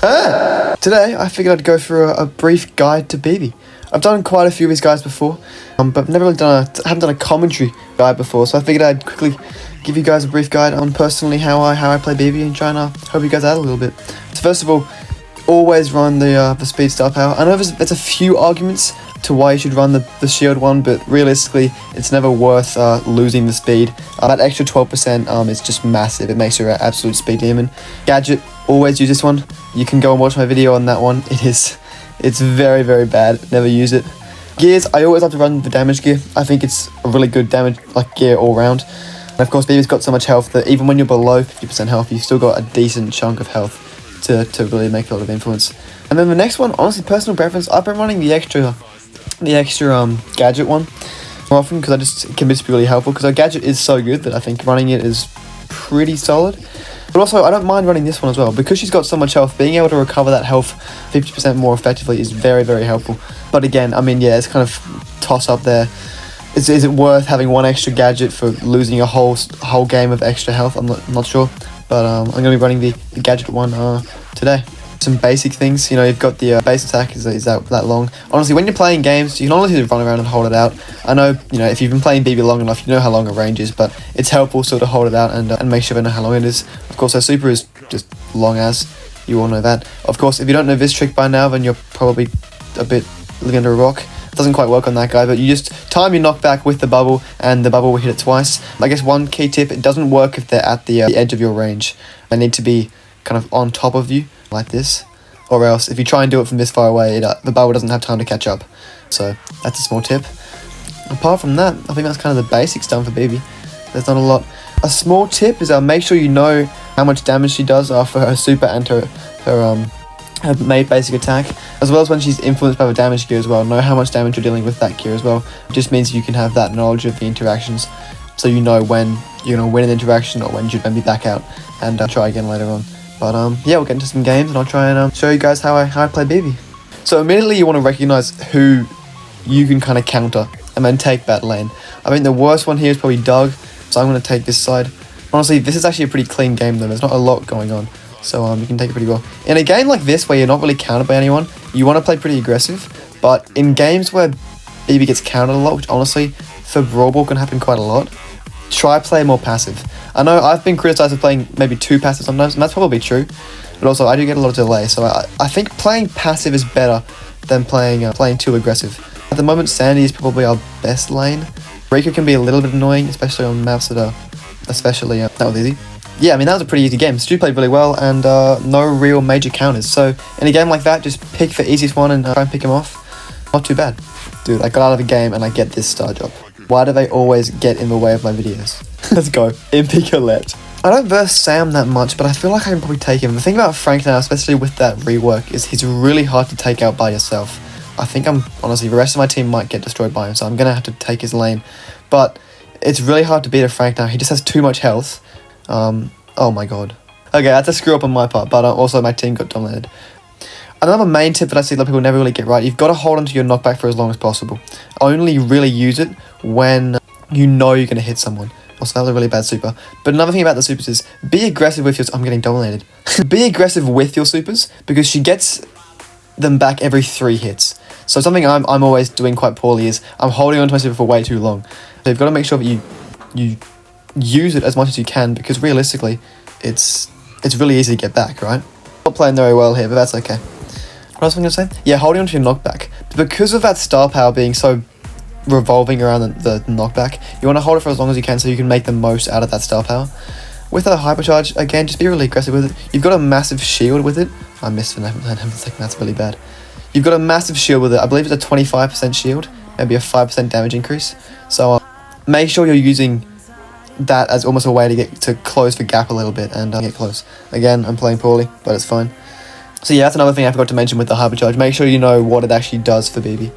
Today, I figured I'd go through a brief guide to Bibi. I've done quite a few of these guides before, but I've never really haven't done a commentary guide before, so I figured I'd quickly give you guys a brief guide on personally how I play Bibi and try and help you guys out a little bit. So first of all, always run the speed star power. I know there's a few arguments to why you should run the shield one, but realistically, it's never worth losing the speed. That extra 12% is just massive. It makes you an absolute speed demon. Gadget, always use this one. You can go and watch my video on that one. It's very, very bad. Never use it. Gears, I always like to run the damage gear. I think it's a really good damage gear all round. And of course, Bibi's got so much health that even when you're below 50% health, you've still got a decent chunk of health to really make a lot of influence. And then the next one, honestly, personal preference, I've been running the extra gadget one more often because it can be really helpful, because our gadget is so good that I think running it is pretty solid. But also, I don't mind running this one as well, because she's got so much health. Being able to recover that health 50% more effectively is very, very helpful. But again, I mean, yeah, it's kind of toss up there. Is it worth having one extra gadget for losing a whole game of extra health? I'm not sure, but I'm going to be running the gadget one today. Some basic things, you've got the base attack is that long. Honestly, when you're playing games, you can honestly run around and hold it out. I know, if you've been playing Bibi long enough, you know how long a range is, but it's helpful sort of hold it out and make sure they know how long it is. Of course, her super is just long as, you all know that. Of course, if you don't know this trick by now, then you're probably a bit living under a rock. It doesn't quite work on that guy, but you just time your knockback with the bubble, and the bubble will hit it twice. I guess one key tip, it doesn't work if they're at the edge of your range. They need to be kind of on top of you, like this. Or else, if you try and do it from this far away, the bubble doesn't have time to catch up. So, that's a small tip. Apart from that, I think that's kind of the basics done for Bibi. There's not a lot. A small tip is make sure you know how much damage she does for her super and her made basic attack, as well as when she's influenced by the damage gear as well. Know how much damage you're dealing with that gear as well. It just means you can have that knowledge of the interactions, so you know when you're going to win an interaction or when you should maybe back out and try again later on. But yeah, we'll get into some games and I'll try and show you guys how I play Bibi. So immediately you want to recognize who you can kind of counter and then take that lane. I mean, the worst one here is probably Doug, so I'm going to take this side. Honestly, this is actually a pretty clean game though. There's not a lot going on, so you can take it pretty well. In a game like this where you're not really countered by anyone, you want to play pretty aggressive. But in games where Bibi gets countered a lot, which honestly for Brawl Ball can happen quite a lot, try play more passive. I know I've been criticized for playing maybe too passive sometimes, and that's probably true. But also, I do get a lot of delay, so I think playing passive is better than playing too aggressive. At the moment, Sandy is probably our best lane. Rika can be a little bit annoying, especially on maps that are that was easy. Yeah, I mean, that was a pretty easy game. Stu played really well, and no real major counters. So in a game like that, just pick the easiest one and try and pick him off. Not too bad. Dude, I got out of the game and I get this star job. Why do they always get in the way of my videos? Let's go. Impy Colette. I don't verse Sam that much, but I feel like I can probably take him. The thing about Frank now, especially with that rework, is he's really hard to take out by yourself. I think honestly, the rest of my team might get destroyed by him, so I'm going to have to take his lane. But it's really hard to beat a Frank now. He just has too much health. Oh my god. Okay, that's a screw up on my part, but also my team got dominated. Another main tip that I see a lot of people never really get right, you've got to hold onto your knockback for as long as possible. Only really use it when you know you're going to hit someone. Also, that was a really bad super. But another thing about the supers is, be aggressive with your... I'm getting dominated. Be aggressive with your supers, because she gets them back every 3 hits. So something I'm always doing quite poorly is, I'm holding onto my super for way too long. So you've got to make sure that you use it as much as you can, because realistically, it's really easy to get back, right? Not playing very well here, but that's okay. What else was I going to say? Yeah, holding onto your knockback. But because of that star power being so revolving around the knockback, you want to hold it for as long as you can so you can make the most out of that star power. With a hypercharge, again, just be really aggressive with it. You've got a massive shield with it. I missed for a second, that's really bad. You've got a massive shield with it. I believe it's a 25% shield, maybe a 5% damage increase. So make sure you're using that as almost a way to get to close the gap a little bit and get close. Again, I'm playing poorly, but it's fine. So yeah, that's another thing I forgot to mention with the hypercharge. Make sure you know what it actually does for Bibi.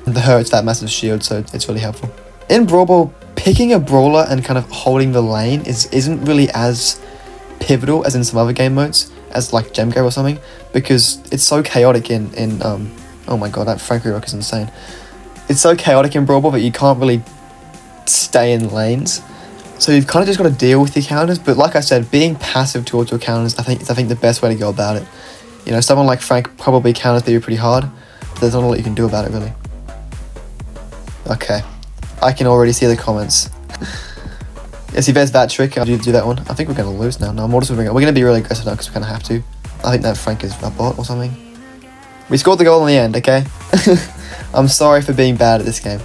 It's that massive shield, so it's really helpful. In Brawl Ball, picking a brawler and kind of holding the lane isn't really as pivotal as in some other game modes, as like Gemco or something, because it's so chaotic in oh my god, that Frank Rock is insane. It's so chaotic in Brawl Ball that you can't really stay in lanes. So you've kind of just got to deal with your counters, but like I said, being passive towards your counters, I think the best way to go about it. You know, someone like Frank probably counters Bibi pretty hard, but there's not a lot you can do about it, really. Okay. I can already see the comments. Yes, he bears that trick. I'll do that one. I think we're going to lose now. No, we're going to be really aggressive now because we kind of have to. I think that Frank is a bot or something. We scored the goal in the end, okay? I'm sorry for being bad at this game.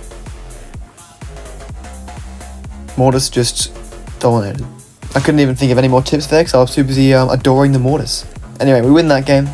Mortis just dominated. I couldn't even think of any more tips there because I was too busy adoring the Mortis. Anyway, we win that game.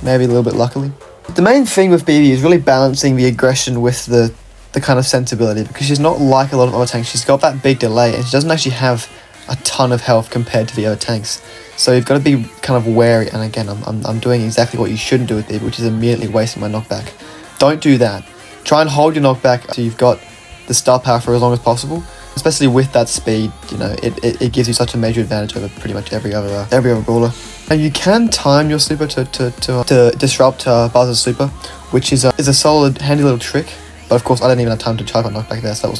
Maybe a little bit luckily. The main thing with Bibi is really balancing the aggression with the kind of sensibility, because she's not like a lot of other tanks. She's got that big delay and she doesn't actually have a ton of health compared to the other tanks. So you've got to be kind of wary, and again, I'm doing exactly what you shouldn't do with Bibi, which is immediately wasting my knockback. Don't do that. Try and hold your knockback so you've got the star power for as long as possible. Especially with that speed, you know, it gives you such a major advantage over pretty much every other brawler. And you can time your super to disrupt Buzz's super, which is a solid, handy little trick. But of course, I didn't even have time to charge my knockback there, so that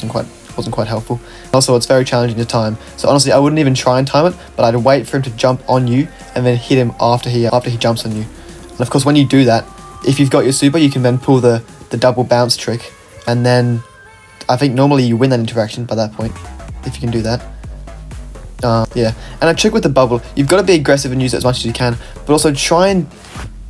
wasn't quite helpful. Also, it's very challenging to time. So honestly, I wouldn't even try and time it, but I'd wait for him to jump on you and then hit him after he jumps on you. And of course, when you do that, if you've got your super, you can then pull the double bounce trick, and then I think normally you win that interaction by that point, if you can do that. Yeah, and a trick with the bubble, you've got to be aggressive and use it as much as you can, but also try and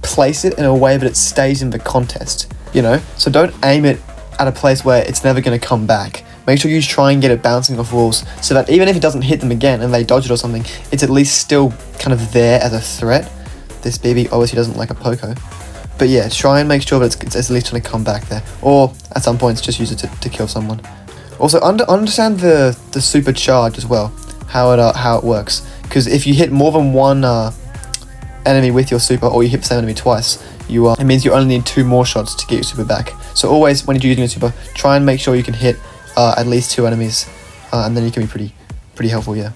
place it in a way that it stays in the contest, you know? So don't aim it at a place where it's never going to come back. Make sure you try and get it bouncing off walls, so that even if it doesn't hit them again and they dodge it or something, it's at least still kind of there as a threat. This Bibi obviously doesn't like a Poco. But yeah, try and make sure that it's at least going to come back there. Or, at some points, just use it to kill someone. Also, understand the super charge as well, how it works. Because if you hit more than one enemy with your super, or you hit the same enemy twice, it means you only need 2 more shots to get your super back. So always, when you're using your super, try and make sure you can hit at least 2 enemies, and then you can be pretty helpful, yeah.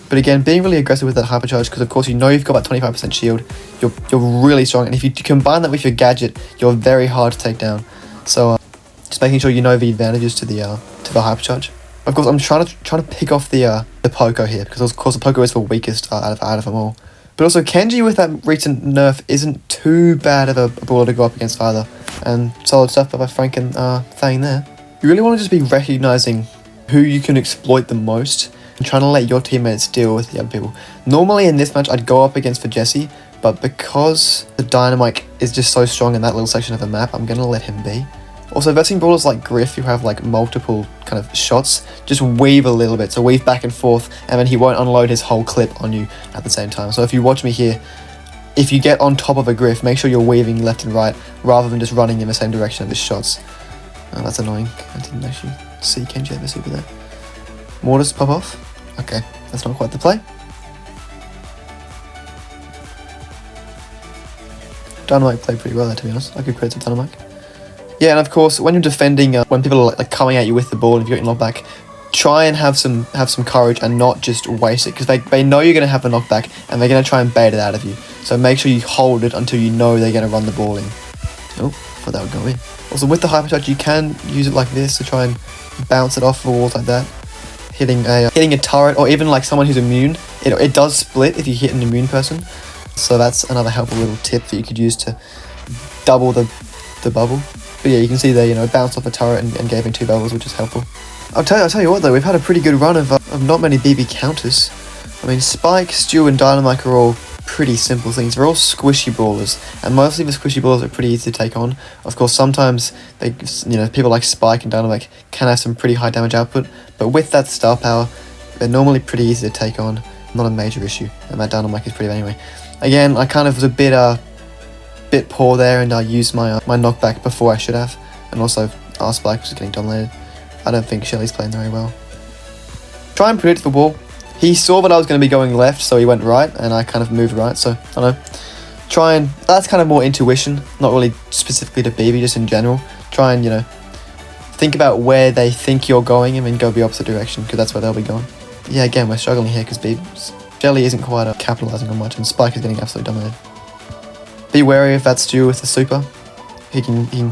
But again, being really aggressive with that hypercharge, because of course you know you've got that 25% shield, you're really strong, and if you combine that with your gadget, you're very hard to take down. So just making sure you know the advantages to the hypercharge. Of course, I'm trying to pick off the Poco here, because of course the Poco is the weakest out of them all. But also Kenji with that recent nerf isn't too bad of a brawler to go up against either, and solid stuff by Frank and Thang there. You really want to just be recognizing who you can exploit the most, and trying to let your teammates deal with the other people. Normally in this match I'd go up against for Jesse, but because the Dynamite is just so strong in that little section of the map, I'm going to let him be. Also, versing brawlers like Griff, who have like multiple kind of shots, just weave a little bit, so weave back and forth, and then he won't unload his whole clip on you at the same time. So if you watch me here, if you get on top of a Griff, make sure you're weaving left and right, rather than just running in the same direction of his shots. Oh, that's annoying. I didn't actually see Kenji have a super there. Mortis pop off. Okay, that's not quite the play. Dynamite played pretty well there, to be honest. I could credit to Dynamite. Yeah, and of course, when you're defending, when people are like coming at you with the ball, and if you get your knockback, try and have some courage and not just waste it, because they know you're going to have a knockback, and they're going to try and bait it out of you. So make sure you hold it until you know they're going to run the ball in. Oh, thought that would go in. Also, with the hypercharge, you can use it like this to try and bounce it off the walls like that. Hitting a turret, or even like someone who's immune, it does split if you hit an immune person. So that's another helpful little tip that you could use to double the bubble. But yeah, you can see there, you know, it bounced off a turret and gave him 2 bubbles, which is helpful. I'll tell you what though, we've had a pretty good run of not many Bibi counters. I mean, Spike, Stu, and Dynamite are all pretty simple things. They're all squishy brawlers, and mostly the squishy brawlers are pretty easy to take on. Of course, sometimes people like Spike and Dynamite can have some pretty high damage output, but with that star power, they're normally pretty easy to take on. Not a major issue, and that Dynamite is pretty anyway. Again, I kind of was a bit poor there, and I used my knockback before I should have, and also our Spike was getting dominated. I don't think Shelly's playing very well. Try and predict the ball. He saw that I was going to be going left, so he went right, and I kind of moved right, so, I don't know. Try and, that's kind of more intuition, not really specifically to Bibi, just in general. Try and, you know, think about where they think you're going, and then go the opposite direction, because that's where they'll be going. Yeah, again, we're struggling here, because Shelly isn't quite capitalising on much, and Spike is getting absolutely dominated. Be wary of that Stu with the super. He can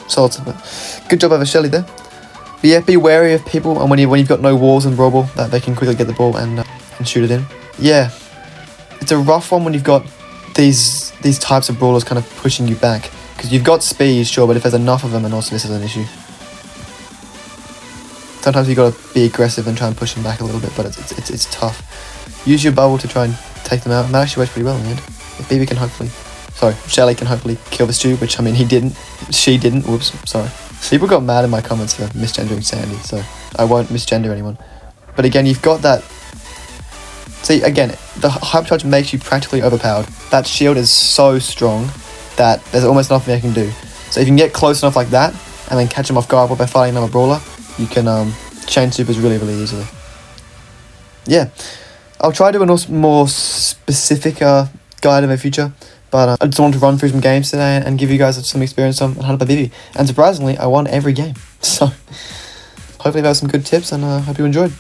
solid super. Good job over Shelly there. But yeah, be wary of people, and when you've got no walls in Brawl Ball, that they can quickly get the ball and shoot it in. Yeah, it's a rough one when you've got these types of brawlers kind of pushing you back. Because you've got speed, sure, but if there's enough of them, and also this is an issue. Sometimes you got to be aggressive and try and push them back a little bit, but it's tough. Use your bubble to try and take them out, and that actually works pretty well in the end. If Bibi can hopefully... Sorry, Shelly can hopefully kill the stew, which, I mean, he didn't. She didn't. Whoops, sorry. People got mad in my comments for misgendering Sandy, so I won't misgender anyone. But again, you've got that... See, again, the hypercharge makes you practically overpowered. That shield is so strong that there's almost nothing I can do. So if you can get close enough like that, and then catch him off guard while they're fighting another brawler, you can chain supers really, really easily. Yeah, I'll try to do a more specific guide in the future, but I just wanted to run through some games today and give you guys some experience on how to play Bibi. And surprisingly, I won every game. So hopefully that was some good tips, and I hope you enjoyed.